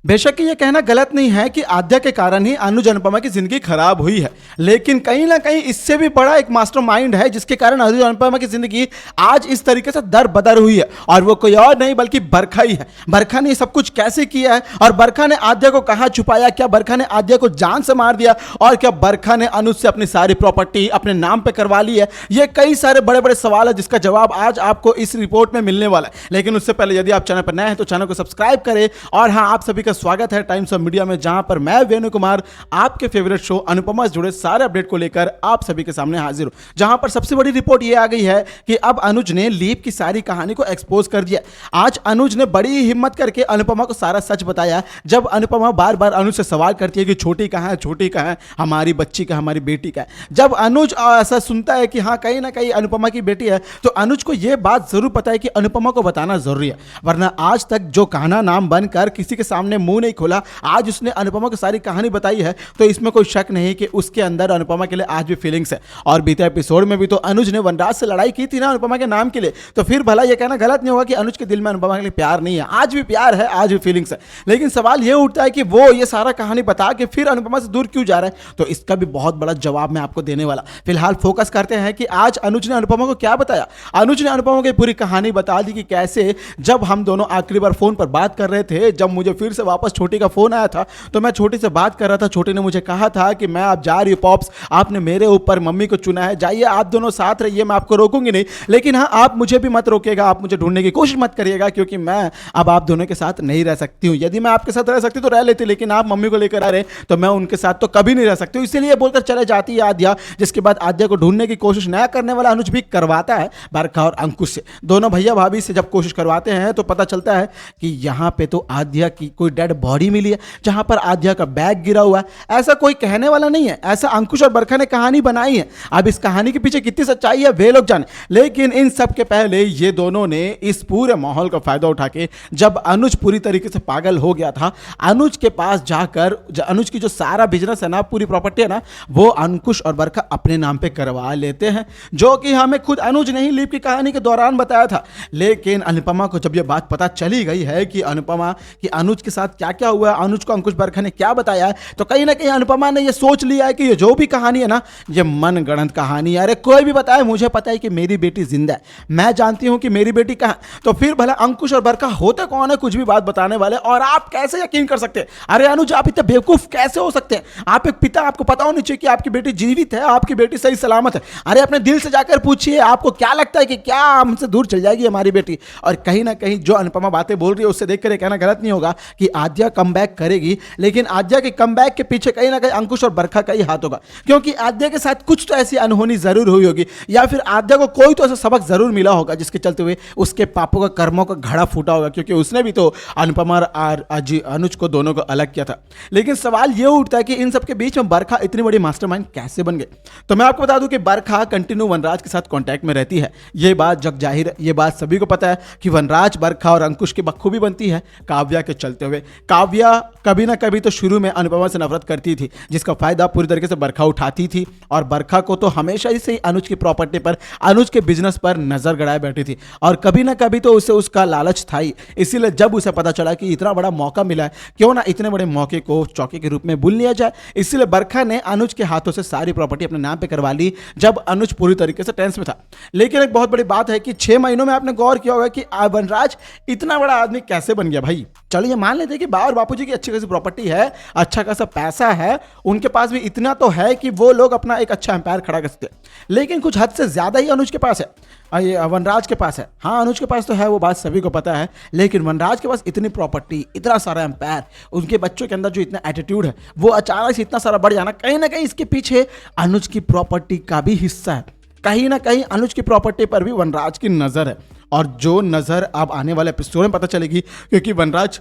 बेशक ये कहना गलत नहीं है कि आद्या के कारण ही अनुज अनुपमा की जिंदगी खराब हुई है, लेकिन कहीं ना कहीं इससे भी बड़ा एक मास्टरमाइंड है जिसके कारण अनुज अनुपमा की जिंदगी आज इस तरीके से दर बदर हुई है, और वो कोई और नहीं बल्कि बरखा ही है। बरखा ने सब कुछ कैसे किया है, और बरखा ने आद्या को कहां छुपाया? क्या बरखा ने आद्या को जान से मार दिया? और क्या बरखा ने अनुज से अपनी सारी प्रॉपर्टी अपने नाम पे करवा ली है? ये कई सारे बड़े बड़े सवाल है जिसका जवाब आज आपको इस रिपोर्ट में मिलने वाला है। लेकिन उससे पहले यदि आप चैनल पर नए हैं तो चैनल को सब्सक्राइब करें। और हाँ, आप सभी का स्वागत है टाइम्स ऑफ मीडिया में, जहां पर मैं वेणु कुमार आपके फेवरेट शो अनुपमा से जुड़े सारे अपडेट को लेकर आप सभी के सामने हाजिर हूं। जहां पर सबसे बड़ी रिपोर्ट यह आ गई है कि अब अनुज ने लीप की सारी कहानी को एक्सपोज कर दिया। आज अनुज ने बड़ी हिम्मत करके अनुपमा को सारा सच बताया। जब अनुपमा बार बार अनुज से सवाल करती है कि छोटी कहां है, छोटी कहां है, हमारी बच्ची का, हमारी बेटी का है, जब अनुज ऐसा सुनता है कि हाँ कहीं ना कहीं अनुपमा की बेटी है, तो अनुज को यह बात जरूर पता है कि अनुपमा को बताना जरूरी है। वरना आज तक जो कान्हा नाम बनकर किसी के सामने मुंह नहीं खोला, आज उसने अनुपमा को सारी कहानी बताई है, तो इसमें कोई शक नहीं कि उसके अंदर अनुपमा के लिए आज भी फीलिंग्स है। और बीते एपिसोड में भी तो अनुज ने वनराज से लड़ाई की थी ना अनुपमा के नाम के लिए, तो फिर भला यह कहना गलत नहीं होगा कि अनुज के दिल में अनुपमा के लिए प्यार नहीं है। आज भी प्यार है, आज भी फीलिंग्स है। लेकिन सवाल यह उठता है कि वो ये सारा कहानी बता के फिर अनुपमा से दूर क्यों जा रहा है? तो इसका भी बहुत बड़ा जवाब मैं आपको देने वाला। फिलहाल फोकस करते हैं कि आज अनुज ने अनुपमा को क्या बताया। अनुज ने अनुपमा को पूरी कहानी बता दी कि कैसे जब हम दोनों आखिरी बार फोन पर बात कर रहे थे, जब मुझे फिर से वापस छोटी का फोन आया था, तो मैं छोटी से बात कर रहा था। छोटी ने मुझे कहा था कि मैं अब जा रही हूं पॉप्स, आपने मेरे ऊपर मम्मी को चुना है, जाइए आप दोनों साथ रहिए, मैं आपको रोकूंगी नहीं, लेकिन हाँ आप मुझे भी मत रोकेगा, आप मुझे ढूंढने की कोशिश मत करिएगा, क्योंकि मैं अब आप दोनों के साथ नहीं रह सकती हूं। यदि मैं आपके साथ रह सकती तो रह लेती, लेकिन आप मम्मी को लेकर आ रहे तो मैं उनके साथ तो कभी नहीं रह सकती हूं। इसीलिए बोलकर चले जाती है आद्या, जिसके बाद आद्या को ढूंढने की कोशिश नया करने वाला अनुज भी करवाता है बरखा और अंकुश से। दोनों भैया भाभी से जब कोशिश करवाते हैं तो पता चलता है कि यहां पे तो आद्या की कोई डेड बॉडी मिली है, जहां पर आद्या का बैग गिरा हुआ है। ऐसा कोई कहने वाला नहीं है, ऐसा अंकुश और बरखा ने कहानी बनाई है। अब इस कहानी के पीछे कितनी सच्चाई है वे लोग जाने। लेकिन इन सब के पहले ये दोनों ने इस पूरे माहौल का फायदा उठा के, जब अनुज पूरी तरीके से पागल हो गया था, अनुज के पास जाकर अनुज की जो सारा बिजनेस है ना, पूरी प्रॉपर्टी है ना, वो अंकुश और बरखा अपने नाम पे करवा लेते हैं, जो कि हमें खुद अनुज ने ही लीप की कहानी के दौरान बताया था। लेकिन अनुपमा को जब यह बात पता चली गई है कि अनुपमा कि अनुज के साथ क्या क्या हुआ, अनुज को अंकुश बरखा ने क्या बताया है, तो कहीं ना कहीं अनुपमा ने यह सोच लिया है कि ये जो भी कहानी है ना, ये मनगढ़ंत कहानी है। अरे कोई भी बताए, मुझे पता है कि मेरी बेटी जिंदा है, मैं जानती हूं कि मेरी बेटी कहां। तो फिर भला अंकुश और बरखा होते कौन है कुछ भी बात बताने वाले? और आप कैसे यकीन कर सकते हैं? अरे अनुज, आप इतने बेवकूफ कैसे हो सकते हैं? आप एक पिता, आपको पता होना चाहिए कि आपकी बेटी जीवित है, आपकी बेटी सही सलामत है। अरे अपने दिल से जाकर पूछिए, आपको क्या लगता है कि क्या हमसे दूर चल जाएगी हमारी बेटी? और कहीं ना कहीं जो अनुपमा बातें बोल रही है उससे देखकर कहना गलत नहीं होगा कि आद्या कमबैक करेगी, लेकिन आद्या के कमबैक के पीछे कहीं ना कहीं अंकुश और बरखा का ही हाथ होगा, क्योंकि आद्या के साथ कुछ तो ऐसी अनहोनी जरूर हुई होगी, या फिर आद्या को कोई तो ऐसा सबक जरूर मिला होगा जिसके चलते हुए उसके पापों का कर्मों का घड़ा फूटा होगा, क्योंकि उसने भी तो अनुपमा और अनुज को दोनों को अलग किया था। लेकिन सवाल यह उठता है कि इन सब के बीच में बरखा इतनी बड़ी मास्टरमाइंड कैसे बन गई? तो मैं आपको बता दूं कि बरखा कंटिन्यू वनराज के साथ कांटेक्ट में रहती है। यह बात जग जाहिर है, यह बात सभी को पता है कि वनराज, बरखा और अंकुश की बखूबी बनती है काव्या के चलते हुए। काव्या कभी ना कभी तो शुरू में अनुपमा से नफरत करती थी, जिसका फायदा पूरी तरीके से बरखा उठाती थी, और बरखा को तो हमेशा ही से अनुज की प्रॉपर्टी पर, अनुज के बिजनेस पर नजर गड़ाए बैठी थी, और कभी ना कभी तो उसे उसका लालच था ही। इसीलिए जब उसे पता चला कि इतना बड़ा मौका मिला है, क्यों ना इतने बड़े मौके को चौके के रूप में बुन लिया जाए, इसलिए बरखा ने अनुज के हाथों से सारी प्रॉपर्टी अपने नाम पे करवा ली जब अनुज पूरी तरीके से टेंस में था। लेकिन एक बहुत बड़ी बात है कि 6 महीनों में आपने गौर किया होगा कि वनराज इतना बड़ा आदमी कैसे बन गया। भाई चलिए मान लेते हैं कि बाबा और बापूजी की अच्छी खासी प्रॉपर्टी है, अच्छा खासा पैसा है, उनके पास भी इतना तो है कि वो लोग अपना एक अच्छा एम्पायर खड़ा कर सकते हैं, लेकिन कुछ हद से ज्यादा ही अनुज के पास है, ये वनराज के पास है। हाँ अनुज के पास तो है, वो बात सभी को पता है, लेकिन वनराज के पास इतनी प्रॉपर्टी, इतना सारा एम्पायर, उनके बच्चों के अंदर जो इतना एटीट्यूड है, वो अचानक से इतना सारा बढ़ जाना, कहीं ना कहीं इसके पीछे अनुज की प्रॉपर्टी का भी हिस्सा है। कहीं ना कहीं अनुज की प्रॉपर्टी पर भी वनराज की नजर है, और जो नजर अब आने वाले एपिसोड में पता चलेगी, क्योंकि वनराज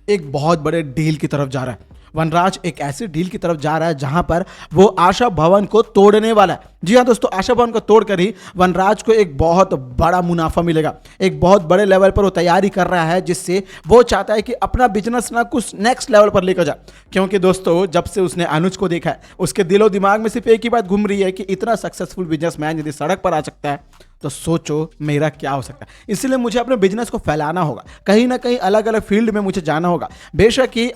एक बहुत बड़े डील की तरफ जा रहा है। वनराज एक ऐसी डील की तरफ जा रहा है जहां पर वो आशा भवन को तोड़ने वाला है। जी हाँ दोस्तों, आशा भवन को तोड़कर ही वनराज को एक बहुत बड़ा मुनाफा मिलेगा, एक बहुत बड़े लेवल पर वो तैयारी कर रहा है, जिससे वो चाहता है कि अपना बिजनेस ना कुछ नेक्स्ट लेवल पर लेकर जाए। क्योंकि दोस्तों जब से उसने अनुज को देखा है, उसके दिलो दिमाग में सिर्फ एक ही बात घूम रही है कि इतना सक्सेसफुल बिजनेसमैन यदि सड़क पर आ सकता है तो सोचो मेरा क्या हो सकता है। इसलिए मुझे अपने बिजनेस को फैलाना होगा, कहीं ना कहीं अलग अलग फील्ड में मुझे जाना होगा। बेशक ही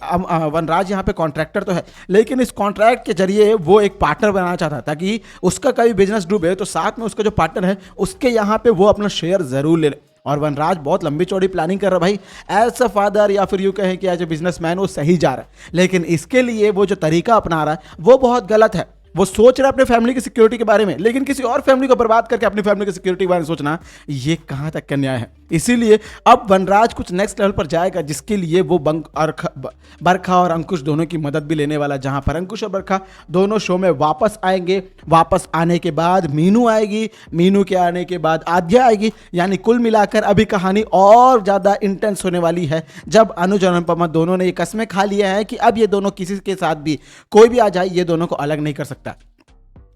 वनराज यहाँ पे कॉन्ट्रैक्टर तो है, लेकिन इस कॉन्ट्रैक्ट के जरिए वो एक पार्टनर बनाना चाहता है, ताकि उसका कभी बिजनेस डूबे तो साथ में उसका जो पार्टनर है उसके यहाँ पे वो अपना शेयर जरूर ले ले। और वनराज बहुत लंबी चौड़ी प्लानिंग कर रहा है भाई, एज अ फादर या फिर यूँ कहें कि एज ए बिजनेसमैन वो सही जा रहा है, लेकिन इसके लिए वो जो तरीका अपना रहा है वो बहुत गलत है। वो सोच रहा है अपने फैमिली की सिक्योरिटी के बारे में, लेकिन किसी और फैमिली को बर्बाद करके अपनी फैमिली की सिक्योरिटी के बारे में सोचना, ये कहां तक का न्याय है। इसीलिए अब वनराज कुछ नेक्स्ट लेवल पर जाएगा, जिसके लिए वो बरखा और अंकुश दोनों की मदद भी लेने वाला, जहां पर अंकुश और बरखा दोनों शो में वापस आएंगे। वापस आने के बाद मीनू आएगी, मीनू के आने के बाद आद्या आएगी, यानी कुल मिलाकर अभी कहानी और ज़्यादा इंटेंस होने वाली है, जब अनुज और अनुपमा दोनों ने ये कस्में खा लिया है कि अब ये दोनों किसी के साथ भी कोई भी आ जाए ये दोनों को अलग नहीं कर सकता।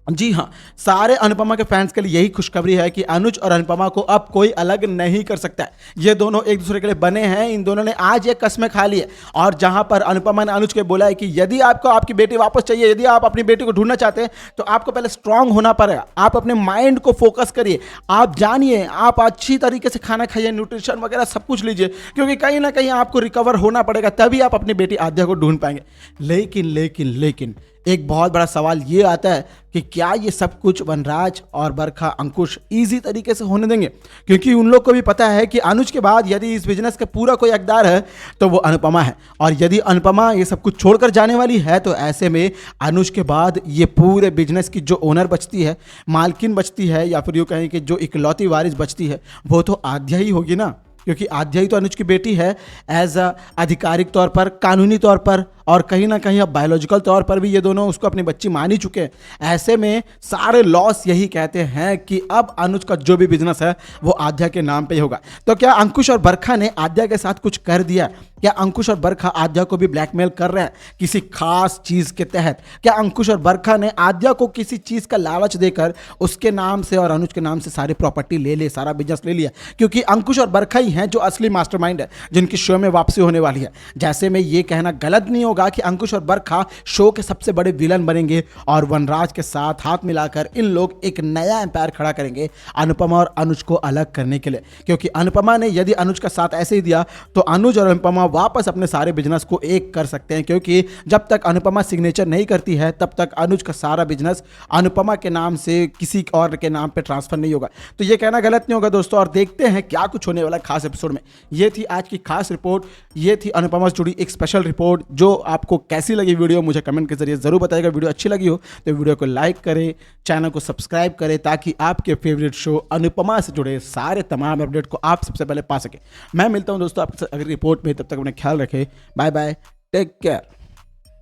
जी हाँ, सारे अनुपमा के फैंस के लिए यही खुशखबरी है कि अनुज और अनुपमा को अब कोई अलग नहीं कर सकता है। ये दोनों एक दूसरे के लिए बने हैं, इन दोनों ने आज ये कस्में खा ली है। और जहां पर अनुपमा ने अनुज के बोला है कि यदि आपको आपकी बेटी वापस चाहिए, यदि आप अपनी बेटी को ढूंढना चाहते हैं, तो आपको पहले स्ट्रांग होना पड़ेगा। आप अपने माइंड को फोकस करिए, आप जानिए, आप अच्छी तरीके से खाना खाइए, न्यूट्रिशन वगैरह सब कुछ लीजिए, क्योंकि कहीं ना कहीं आपको रिकवर होना पड़ेगा, तभी आप अपनी बेटी आद्या को ढूंढ पाएंगे। लेकिन एक बहुत बड़ा सवाल ये आता है कि क्या ये सब कुछ वनराज और बरखा अंकुश इजी तरीके से होने देंगे, क्योंकि उन लोग को भी पता है कि अनुज के बाद यदि इस बिजनेस का पूरा कोई हकदार है तो वो अनुपमा है, और यदि अनुपमा ये सब कुछ छोड़कर जाने वाली है तो ऐसे में अनुज के बाद ये पूरे बिजनेस की जो ओनर बचती है, मालकिन बचती है, या फिर यूँ कहें कि जो इकलौती वारिस बचती है, वो तो आद्या ही होगी ना, क्योंकि आद्या ही तो अनुज की बेटी है एज अ आधिकारिक तौर पर, कानूनी तौर पर, और कहीं ना कहीं अब बायोलॉजिकल तौर पर भी ये दोनों उसको अपनी बच्ची मान ही चुके हैं। ऐसे में सारे लॉस यही कहते हैं कि अब अनुज का जो भी बिजनेस है वो आद्या के नाम पे ही होगा। तो क्या अंकुश और बरखा ने आद्या के साथ कुछ कर दिया? क्या अंकुश और बरखा आद्या को भी ब्लैकमेल कर रहे हैं किसी खास चीज के तहत? क्या अंकुश और बरखा ने आद्या को किसी चीज का लालच देकर उसके नाम से और अनुज के नाम से सारी प्रॉपर्टी ले ली, सारा बिजनेस ले लिया? क्योंकि अंकुश और बरखा ही हैं जो असली मास्टरमाइंड है, जिनकी शो में वापसी होने वाली है। जैसे में ये कहना गलत नहीं होगा कि अंकुश और बरखा शो के सबसे बड़े विलन बनेंगे और वनराज के साथ हाथ मिलाकर इन लोग एक नया एम्पायर खड़ा करेंगे अनुपमा और अनुज को अलग करने के लिए। क्योंकि अनुपमा ने यदि अनुज का साथ ऐसे ही दिया तो अनुज और अनुपमा वापस अपने सारे बिजनेस को एक कर सकते हैं, क्योंकि जब तक अनुपमा सिग्नेचर नहीं करती है तब तक अनुज का सारा बिजनेस अनुपमा के नाम से किसी और के नाम पे ट्रांसफर नहीं होगा। तो ये कहना गलत नहीं होगा दोस्तों, और देखते हैं क्या कुछ होने वाला खास एपिसोड में। ये थी आज की खास रिपोर्ट, ये थी अनुपमा से जुड़ी एक स्पेशल रिपोर्ट। जो आपको कैसी लगी वीडियो मुझे कमेंट के जरिए जरूर बताइएगा। वीडियो अच्छी लगी हो तो वीडियो को लाइक करें, चैनल को सब्सक्राइब करें, ताकि आपके फेवरेट शो अनुपमा से जुड़े सारे तमाम अपडेट को आप सबसे पहले पा सके। मैं मिलता हूं दोस्तों आपके साथ अगली रिपोर्ट में, तब तक अपना ख्याल रखें। Bye bye, take care.